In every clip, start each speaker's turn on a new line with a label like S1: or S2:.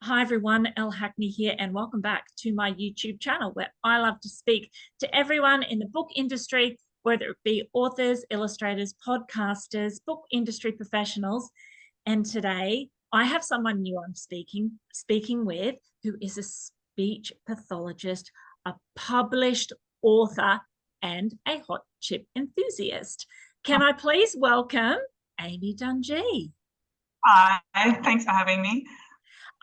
S1: Hi everyone, Elle Hackney here, and welcome back to my YouTube channel where I love to speak to everyone in the book industry, whether it be authors, illustrators, podcasters, book industry professionals. And today I have someone new I'm speaking with who is a speech pathologist, a published author, and a hot chip enthusiast. Can I please welcome Amy Dunjey?
S2: Hi, thanks for having me.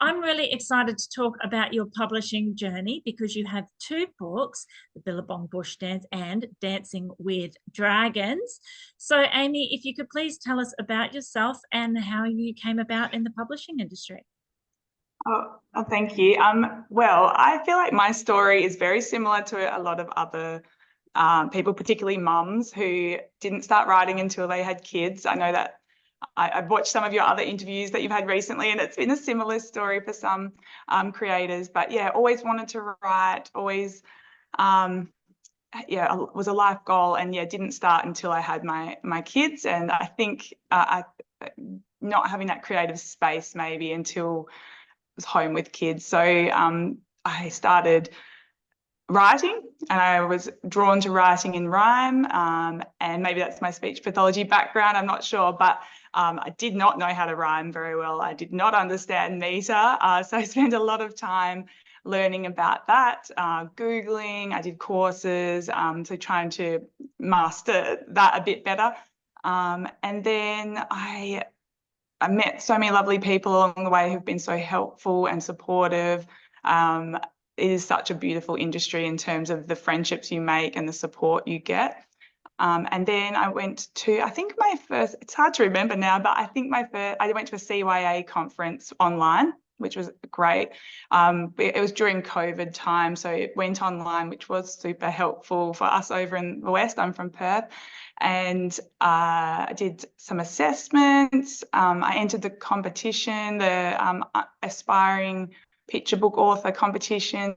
S1: I'm really excited to talk about your publishing journey because you have two books, The Billabong Bush Dance and Dancing with Dragons. So, Amy, if you could please tell us about yourself and how you came about in the publishing industry.
S2: Thank you. Well, I feel like my story is very similar to a lot of other people, particularly mums who didn't start writing until they had kids. I know that I've watched some of your other interviews that you've had recently, and it's been a similar story for some creators. But yeah, always wanted to write, always, was a life goal, and yeah, didn't start until I had my kids. And I think not having that creative space maybe until I was home with kids. So I started writing, and I was drawn to writing in rhyme, and maybe that's my speech pathology background, I'm not sure, but I did not know how to rhyme very well. I did not understand meter, so I spent a lot of time learning about that, Googling. I did courses, so trying to master that a bit better, and then I met so many lovely people along the way who've been so helpful and supportive. It is such a beautiful industry in terms of the friendships you make and the support you get. And then I went to, I think my first, it's hard to remember now, but I think I went to a CYA conference online, which was great. It was during COVID time, so it went online, which was super helpful for us over in the West. I'm from Perth. And I did some assessments. I entered the competition, the Aspiring Picture Book Author competition,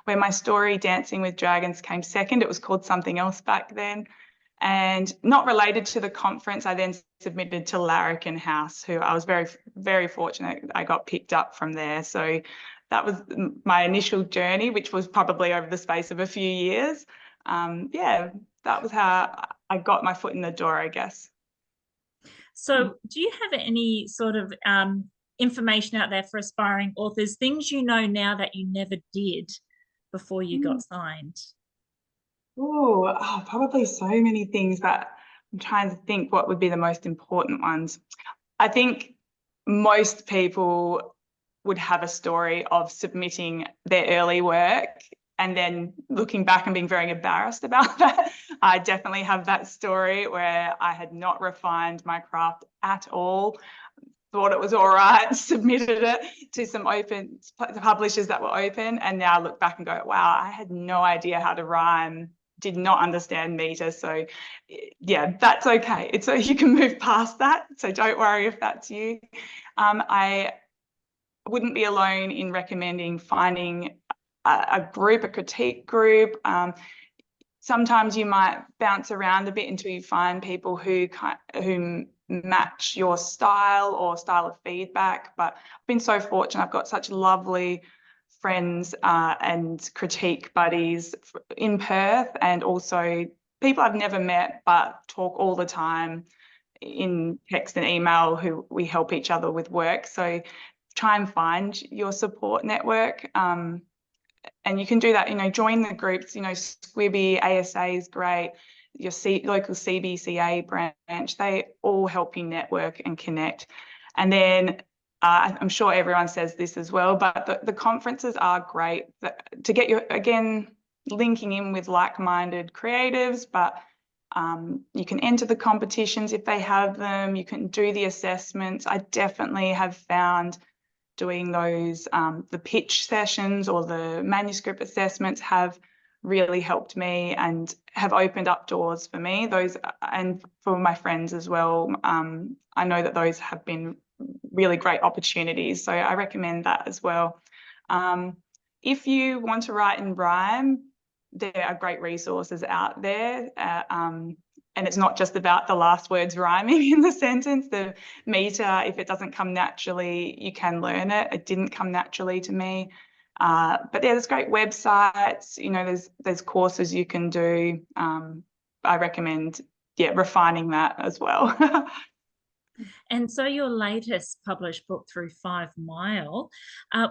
S2: where my story Dancing with Dragons came second. It was called something else back then. And not related to the conference, I then submitted to Larrikin House, who I was very, very fortunate I got picked up from there. So that was my initial journey, which was probably over the space of a few years. Yeah, that was how I got my foot in the door, I guess.
S1: So, do you have any sort of information out there for aspiring authors, things you know now that you never did before you got signed?
S2: Probably so many things, but I'm trying to think what would be the most important ones. I think most people would have a story of submitting their early work and then looking back and being very embarrassed about that. I definitely have that story where I had not refined my craft at all, thought it was all right, submitted it to some open publishers that were open, and now I look back and go, wow, I had no idea how to rhyme, did not understand meter. So yeah, that's okay. It's so you can move past that. So don't worry if that's you. I wouldn't be alone in recommending finding a group, a critique group. Sometimes you might bounce around a bit until you find people who match your style or style of feedback. But I've been so fortunate. I've got such lovely friends and critique buddies in Perth, and also people I've never met but talk all the time in text and email, who we help each other with work. So try and find your support network. And you can do that, join the groups, Squibby, ASA is great, your local CBCA branch, they all help you network and connect. And then I'm sure everyone says this as well, but the conferences are great to get you, again, linking in with like-minded creatives, but you can enter the competitions if they have them, you can do the assessments. I definitely have found doing those, the pitch sessions or the manuscript assessments have really helped me and have opened up doors for me, those, and for my friends as well. I know that those have been really great opportunities, so I recommend that as well. If you want to write in rhyme, there are great resources out there. and it's not just about the last words rhyming in the sentence. The meter, if it doesn't come naturally, you can learn it. It didn't come naturally to me. But yeah, there's great websites, you know, there's courses you can do. I recommend, yeah, refining that as well.
S1: And so your latest published book, Through 5 Mile,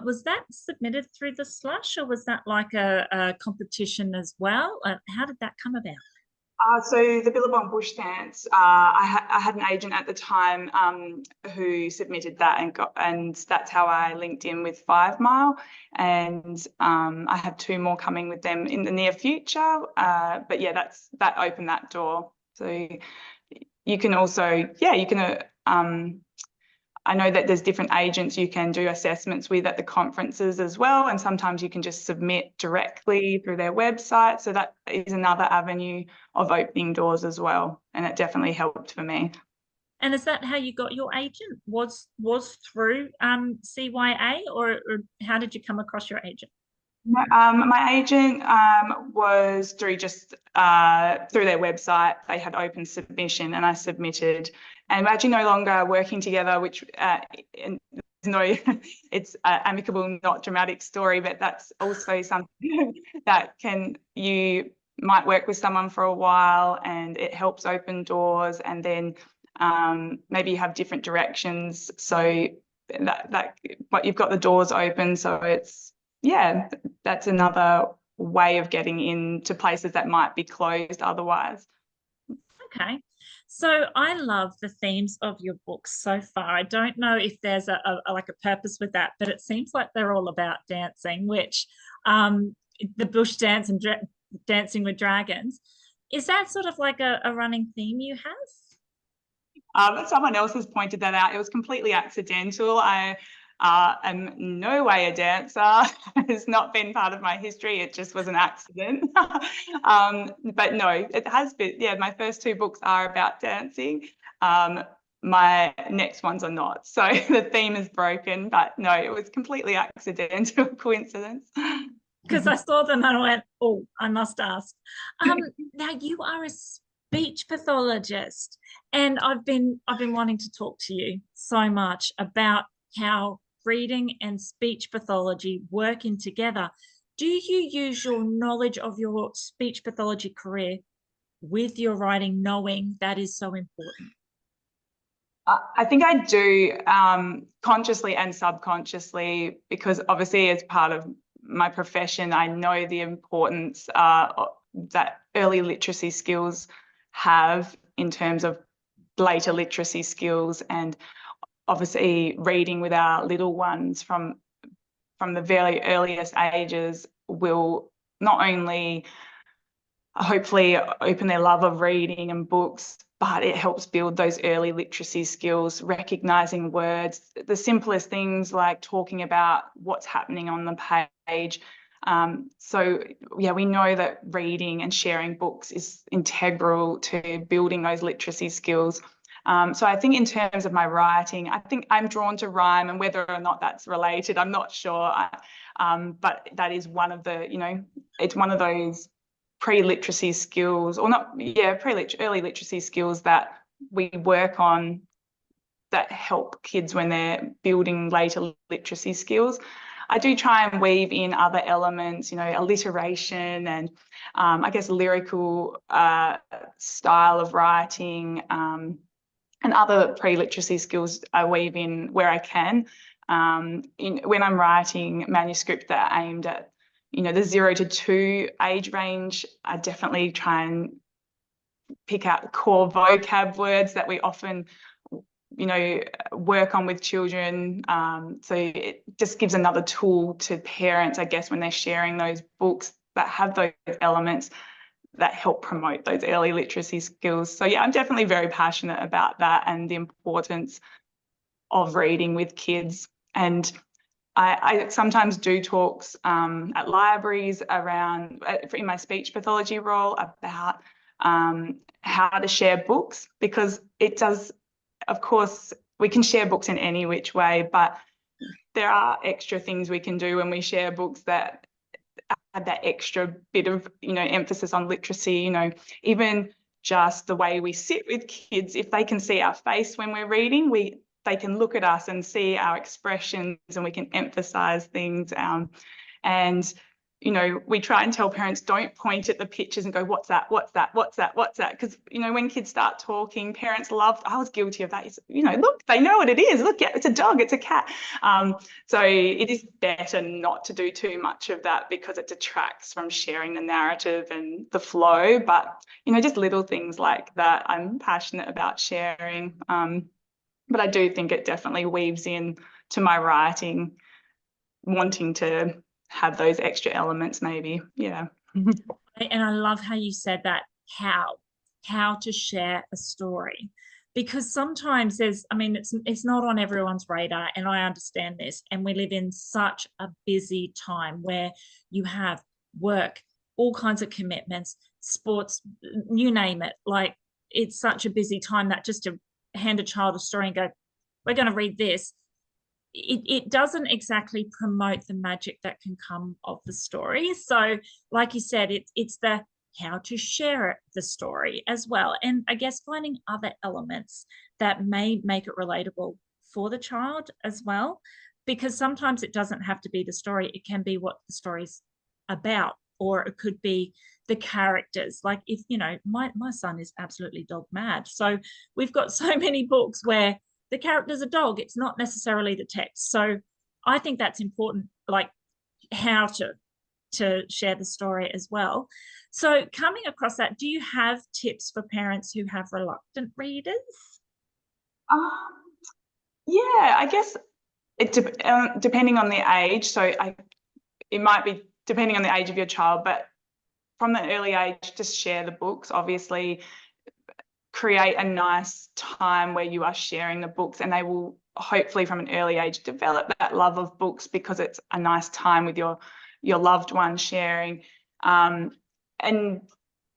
S1: was that submitted through the Slush, or was that like a competition as well? How did that come about?
S2: So the Billabong bush dance, I had an agent at the time who submitted that and that's how I linked in with 5 Mile, and I have 2 more coming with them in the near future. But yeah, that opened that door. So you can also, yeah, you can. I know that there's different agents you can do assessments with at the conferences as well, and sometimes you can just submit directly through their website. So that is another avenue of opening doors as well, and it definitely helped for me.
S1: And is that how you got your agent? Was through CYA, or how did you come across your agent?
S2: My agent was through just through their website. They had open submission, and I submitted. And we're actually no longer working together, which no, it's amicable, not dramatic story, but that's also something that you might work with someone for a while, and it helps open doors, and then maybe you have different directions, so but you've got the doors open, so it's, yeah, that's another way of getting into places that might be closed otherwise.
S1: Okay. So I love the themes of your books so far. I don't know if there's a like a purpose with that, but it seems like they're all about dancing, which the bush dance and dancing with dragons. Is that sort of like a running theme you have?
S2: Someone else has pointed that out. It was completely accidental. I am no way a dancer. It's not been part of my history. It just was an accident. But no, it has been. Yeah, my first 2 books are about dancing. My next ones are not. So the theme is broken, but no, it was completely accidental coincidence.
S1: Because I saw them and I went, oh, I must ask. Now you are a speech pathologist, and I've been wanting to talk to you so much about how reading and speech pathology working together. Do you use your knowledge of your speech pathology career with your writing, knowing that is so important?
S2: I think I do, consciously and subconsciously, because obviously as part of my profession, I know the importance that early literacy skills have in terms of later literacy skills, and obviously reading with our little ones from the very earliest ages will not only hopefully open their love of reading and books, but it helps build those early literacy skills, recognizing words, the simplest things like talking about what's happening on the page. So yeah, we know that reading and sharing books is integral to building those literacy skills. So I think in terms of my writing, I think I'm drawn to rhyme, and whether or not that's related, I'm not sure. But that is one of the, you know, it's one of those pre-literacy skills, or not, yeah, early literacy skills that we work on that help kids when they're building later literacy skills. I do try and weave in other elements, you know, alliteration and I guess lyrical style of writing, and other pre-literacy skills I weave in where I can. When I'm writing manuscript that are aimed at, you know, the 0 to 2 age range, I definitely try and pick out core vocab words that we often, you know, work on with children. So it just gives another tool to parents, I guess, when they're sharing those books that have those elements that help promote those early literacy skills. So yeah, I'm definitely very passionate about that and the importance of reading with kids. And I sometimes do talks at libraries around, in my speech pathology role, about how to share books, because it does, of course, we can share books in any which way, but there are extra things we can do when we share books that add that extra bit of, you know, emphasis on literacy. You know, even just the way we sit with kids. If they can see our face when we're reading, they can look at us and see our expressions, and we can emphasize things. And you know, we try and tell parents, don't point at the pictures and go, what's that, what's that, what's that, what's that? Because, you know, when kids start talking, parents love, I was guilty of that. You know, look, they know what it is. Look, yeah, it's a dog, it's a cat. So it is better not to do too much of that, because it detracts from sharing the narrative and the flow. But, you know, just little things like that I'm passionate about sharing. But I do think it definitely weaves in to my writing, wanting to have those extra elements maybe. Yeah.
S1: And I love how you said that, how to share a story, because sometimes it's not on everyone's radar, and I understand this, and we live in such a busy time where you have work, all kinds of commitments, sports, you name it. Like, it's such a busy time that just to hand a child a story and go, we're going to read this, it doesn't exactly promote the magic that can come of the story. So like you said, it's the how to share the story as well. And I guess finding other elements that may make it relatable for the child as well, because sometimes it doesn't have to be the story. It can be what the story's about, or it could be the characters. Like, if, you know, my son is absolutely dog mad. So we've got so many books where the character's a dog, it's not necessarily the text. So I think that's important, like how to share the story as well. So coming across that, do you have tips for parents who have reluctant readers?
S2: Yeah, I guess depending on the age. So it might be depending on the age of your child, but from the early age, just share the books. Obviously, create a nice time where you are sharing the books, and they will hopefully from an early age develop that love of books, because it's a nice time with your loved one sharing. And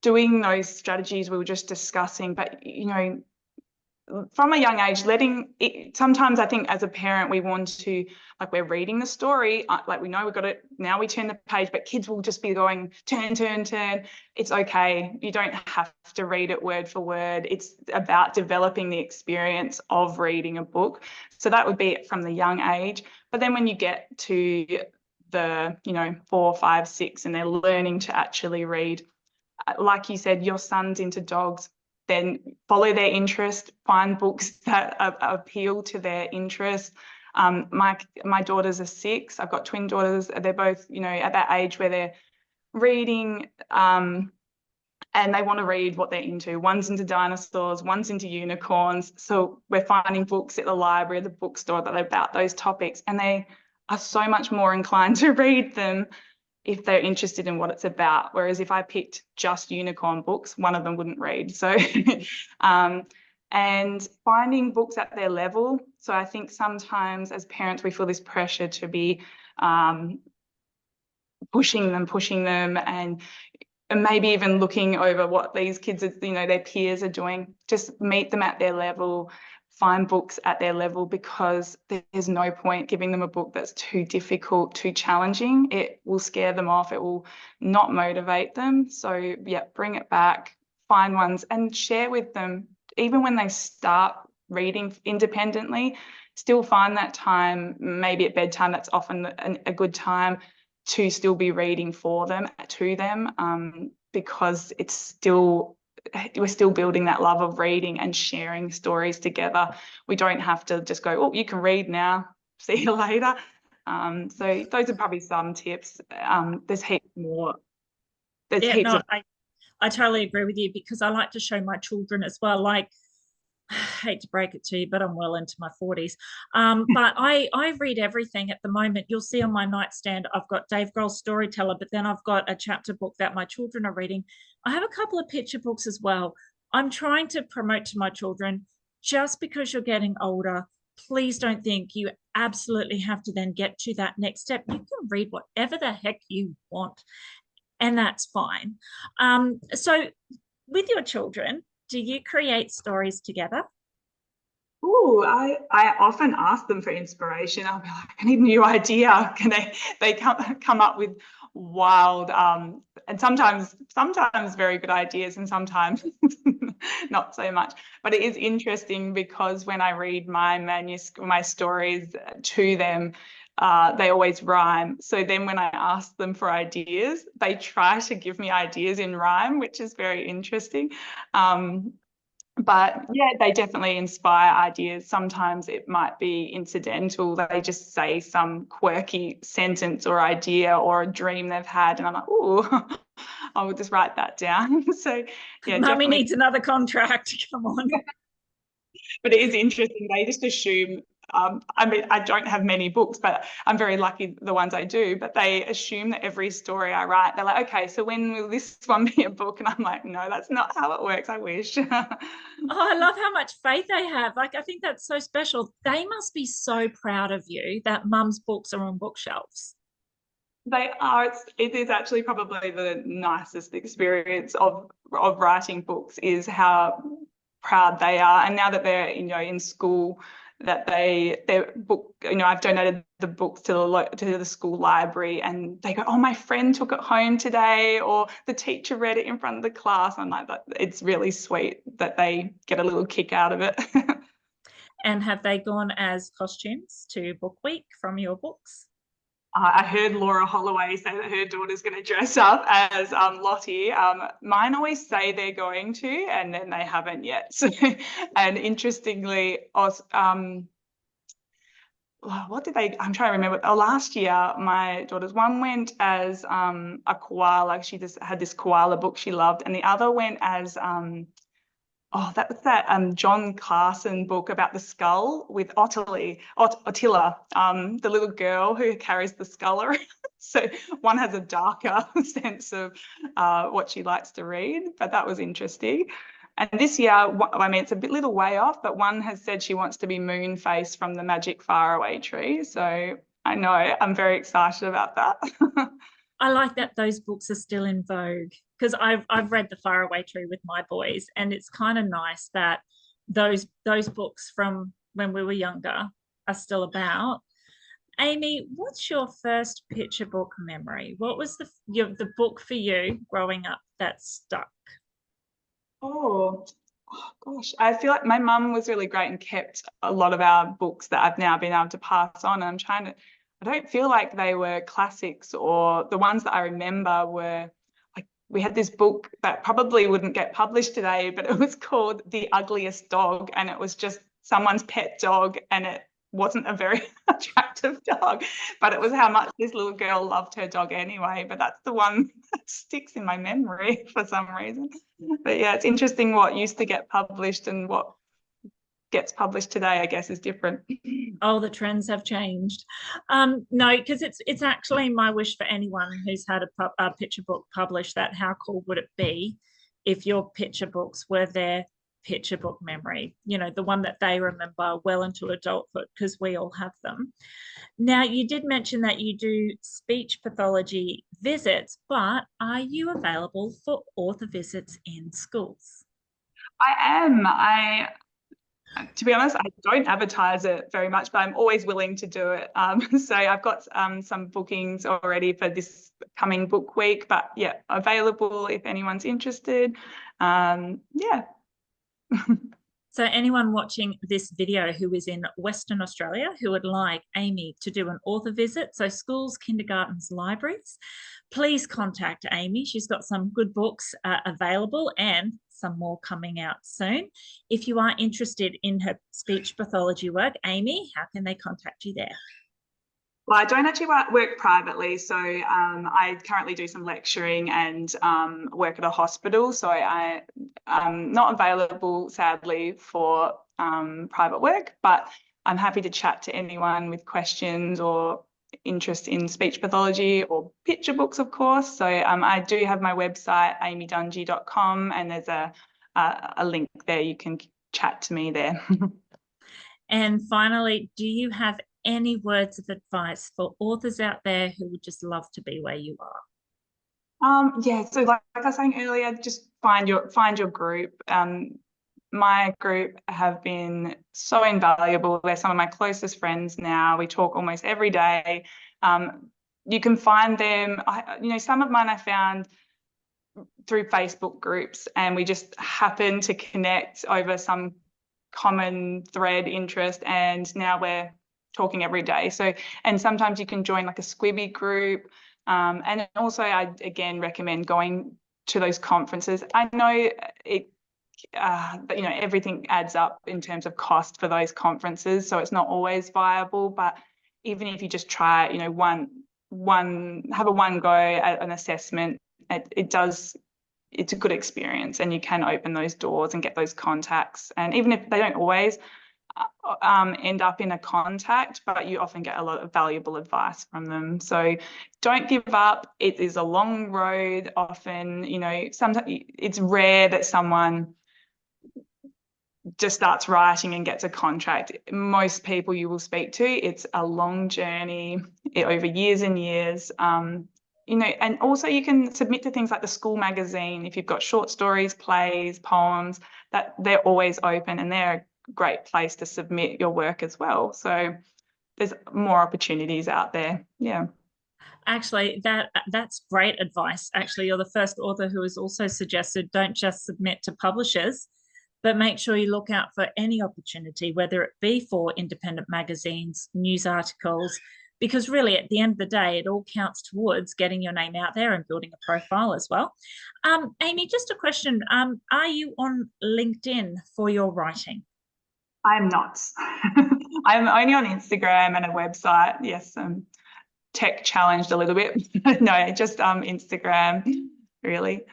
S2: doing those strategies we were just discussing, but, you know, from a young age, letting it, sometimes I think as a parent, we want to, like, we're reading the story, like we know we've got it, now we turn the page, but kids will just be going, turn, turn, turn. It's okay. You don't have to read it word for word. It's about developing the experience of reading a book. So that would be from the young age. But then when you get to the, you know, 4, 5, 6, and they're learning to actually read, like you said, your son's into dogs, then follow their interest, find books that appeal to their interest. My daughters are 6. I've got twin daughters. They're both, you know, at that age where they're reading, and they want to read what they're into. One's into dinosaurs, one's into unicorns. So we're finding books at the library, the bookstore, that are about those topics, and they are so much more inclined to read them if they're interested in what it's about. Whereas if I picked just unicorn books, one of them wouldn't read. So and finding books at their level. So I think sometimes as parents, we feel this pressure to be pushing them, and maybe even looking over what these kids are, you know, their peers are doing. Just meet them at their level, find books at their level, because there's no point giving them a book that's too difficult, too challenging. It will scare them off. It will not motivate them. So yeah, bring it back, find ones and share with them. Even when they start reading independently, still find that time, maybe at bedtime, that's often a good time to still be reading for them, to them, because it's still, we're still building that love of reading and sharing stories together. We don't have to just go, oh, you can read now, see you later. So those are probably some tips. There's heaps more. There's heaps of.
S1: I totally agree with you, because I like to show my children as well. Like, I hate to break it to you, but I'm well into my 40s. But I read everything at the moment. You'll see on my nightstand, I've got Dave Grohl's Storyteller, but then I've got a chapter book that my children are reading. I have a couple of picture books as well. I'm trying to promote to my children, just because you're getting older, please don't think you absolutely have to then get to that next step. You can read whatever the heck you want, and that's fine. So with your children, do you create stories together?
S2: Oh, I often ask them for inspiration. I'll be like, I need a new idea. Can they come up with wild and sometimes very good ideas and sometimes not so much. But it is interesting because when I read my stories to them, they always rhyme. So then when I ask them for ideas, they try to give me ideas in rhyme, which is very interesting. But yeah, they definitely inspire ideas. Sometimes it might be incidental. They just say some quirky sentence or idea or a dream they've had. And I'm like, oh, I will just write that down. So yeah,
S1: Mummy
S2: definitely
S1: needs another contract. Come on.
S2: but it is interesting. They just assume, I mean, I don't have many books, but I'm very lucky the ones I do, but they assume that every story I write, they're like, okay, so when will this one be a book? And I'm like, no, that's not how it works. I wish.
S1: Oh, I love how much faith they have. Like, I think that's so special. They must be so proud of you that mum's books are on bookshelves.
S2: They are. It is actually probably the nicest experience of writing books is how proud they are. And now that they're in school, that their book, I've donated the books to the school library, and they go, oh, my friend took it home today, or the teacher read it in front of the class. I'm like, it's really sweet that they get a little kick out of it.
S1: And have they gone as costumes to Book Week from your books?
S2: I heard Laura Holloway say that her daughter's going to dress up as Lottie. Mine always say they're going to, and then they haven't yet. So, and interestingly, what did they? I'm trying to remember. Last year, my daughter's one went as a koala. She just had this koala book she loved, and the other went as that was that John Carson book about the skull with Attila, the little girl who carries the skull around. So one has a darker sense of what she likes to read, but that was interesting. And this year, I mean, it's a little way off, but one has said she wants to be Moonface from the Magic Faraway Tree. So I know I'm very excited about that.
S1: I like that those books are still in vogue because I've read The Faraway Tree with my boys, and it's kind of nice that those books from when we were younger are still about. Amy, what's your first picture book memory? What was the book for you growing up that stuck?
S2: Oh gosh, I feel like my mum was really great and kept a lot of our books that I've now been able to pass on. I don't feel like they were classics, or the ones that I remember were like, we had this book that probably wouldn't get published today, but it was called The Ugliest Dog, and it was just someone's pet dog, and it wasn't a very attractive dog, but it was how much this little girl loved her dog anyway. But that's the one that sticks in my memory for some reason. But yeah, it's interesting what used to get published and what gets published today, I guess, is different.
S1: Oh, the trends have changed. No, because it's actually my wish for anyone who's had a picture book published, that how cool would it be if your picture books were their picture book memory, the one that they remember well into adulthood, because we all have them. Now, you did mention that you do speech pathology visits, but are you available for author visits in schools?
S2: I am. To be honest, I don't advertise it very much, but I'm always willing to do it. So I've got some bookings already for this coming book week, but yeah, available if anyone's interested. Yeah.
S1: So anyone watching this video who is in Western Australia who would like Amy to do an author visit, so schools, kindergartens, libraries, please contact Amy. She's got some good books available and some more coming out soon. If you are interested in her speech pathology work, Amy, how can they contact you there?
S2: Well, I don't actually work privately, so I currently do some lecturing and work at a hospital. So I'm not available, sadly, for private work, but I'm happy to chat to anyone with questions or interest in speech pathology or picture books, of course. So I do have my website, amydunjey.com, and there's a link there. You can chat to me there.
S1: And finally, do you have any words of advice for authors out there who would just love to be where you are?
S2: Yeah, so like I was saying earlier, just find your group. My group have been so invaluable. They're some of my closest friends now. We talk almost every day. You can find them. Some of mine I found through Facebook groups, and we just happened to connect over some common thread interest, and now we're talking every day. So, and sometimes you can join like a Squibby group, and also I again recommend going to those conferences. I know it, but you know, everything adds up in terms of cost for those conferences, so it's not always viable. But even if you just try, you know, have a one go at an assessment, it's a good experience, and you can open those doors and get those contacts. And even if they don't always end up in a contact, but you often get a lot of valuable advice from them. So don't give up. It is a long road. Often, you know, sometimes it's rare that someone just starts writing and gets a contract. Most people you will speak to, it's a long journey over years and years. You know, and also you can submit to things like the school magazine if you've got short stories, plays, poems, that they're always open, and they're a great place to submit your work as well. So there's more opportunities out there. Yeah.
S1: Actually, that's great advice. Actually, you're the first author who has also suggested don't just submit to publishers, but make sure you look out for any opportunity, whether it be for independent magazines, news articles, because really at the end of the day, it all counts towards getting your name out there and building a profile as well. Amy, just a question. Are you on LinkedIn for your writing?
S2: I'm not. I'm only on Instagram and a website. Yes, tech challenged a little bit. No, just Instagram, really.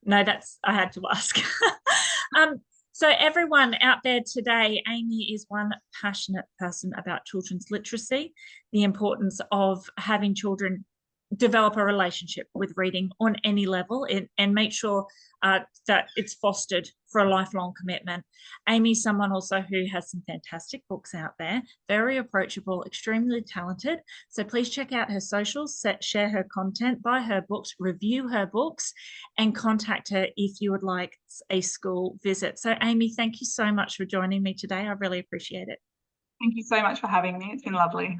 S1: No, I had to ask. So everyone out there today, Amy is one passionate person about children's literacy, the importance of having children develop a relationship with reading on any level, and make sure that it's fostered for a lifelong commitment. Amy's someone also who has some fantastic books out there, very approachable, extremely talented. So please check out her socials, share her content, buy her books, review her books, and contact her if you would like a school visit. So Amy, thank you so much for joining me today. I really appreciate it.
S2: Thank you so much for having me. It's been lovely.